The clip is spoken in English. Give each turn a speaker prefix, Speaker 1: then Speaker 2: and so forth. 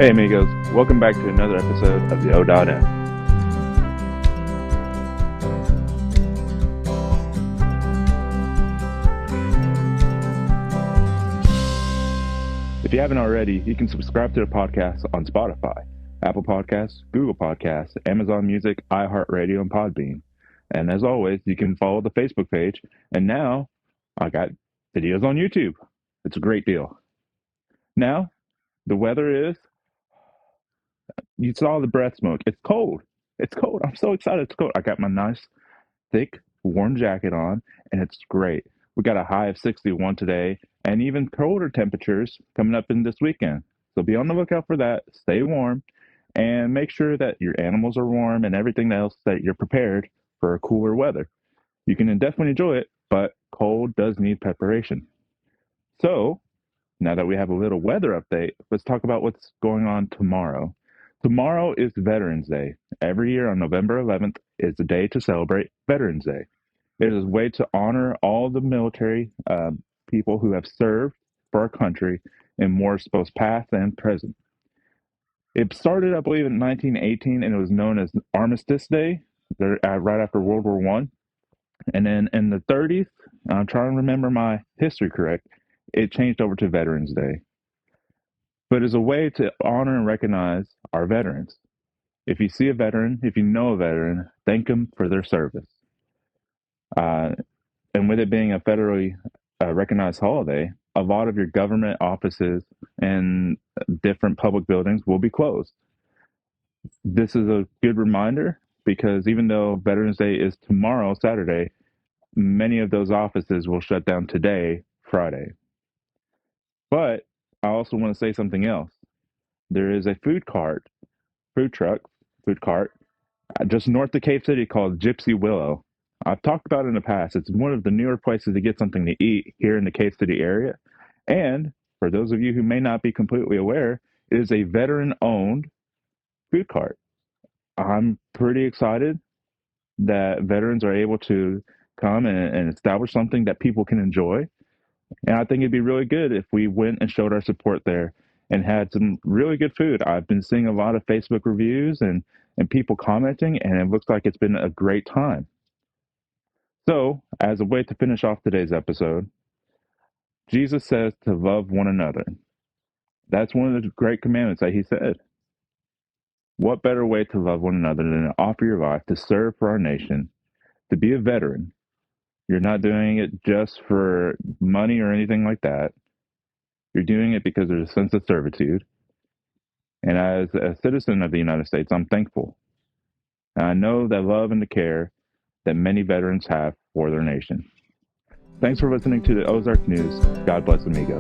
Speaker 1: Hey amigos, welcome back to another episode of the O.M. If you haven't already, you can subscribe to the podcast on Spotify, Apple Podcasts, Google Podcasts, Amazon Music, iHeartRadio, and Podbean. And as always, you can follow the Facebook page. And now I got videos on YouTube. It's a great deal. Now, the weather is, you saw the breath smoke. It's cold. It's cold. I'm so excited. It's cold. I got my nice, thick, warm jacket on, and it's great. We got a high of 61 today, and even colder temperatures coming up in this weekend. So be on the lookout for that. Stay warm, and make sure that your animals are warm and everything else that you're prepared for cooler weather. You can definitely enjoy it, but cold does need preparation. So now that we have a little weather update, let's talk about what's going on tomorrow. Tomorrow is Veterans Day. Every year on November 11th is the day to celebrate Veterans Day. It is a way to honor all the military people who have served for our country in wars both past and present. It started, I believe, in 1918, and it was known as Armistice Day, right after World War One. And then in the 30s, I'm trying to remember my history correct, it changed over to Veterans Day. But as a way to honor and recognize our veterans. If you see a veteran, if you know a veteran, thank them for their service. Uh, and with it being a federally recognized holiday, a lot of your government offices and different public buildings will be closed. This is a good reminder because even though Veterans Day is tomorrow, Saturday, many of those offices will shut down today, Friday. But I also want to say something else. There is a food cart, food truck, food cart, just north of Cave City called Gypsy Willow. I've talked about it in the past. It's one of the newer places to get something to eat here in the Cave City area. And for those of you who may not be completely aware, it is a veteran owned food cart. I'm pretty excited that veterans are able to come and establish something that people can enjoy. And I think it'd be really good if we went and showed our support there and had some really good food. I've been seeing a lot of Facebook reviews and people commenting, and it looks like it's been a great time. So, as a way to finish off today's episode, Jesus says to love one another. That's one of the great commandments that he said. What better way to love one another than to offer your life to serve for our nation, to be a veteran? You're not doing it just for money or anything like that. You're doing it because there's a sense of servitude. And as a citizen of the United States, I'm thankful. And I know the love and the care that many veterans have for their nation. Thanks for listening to the Ozark News. God bless, amigo.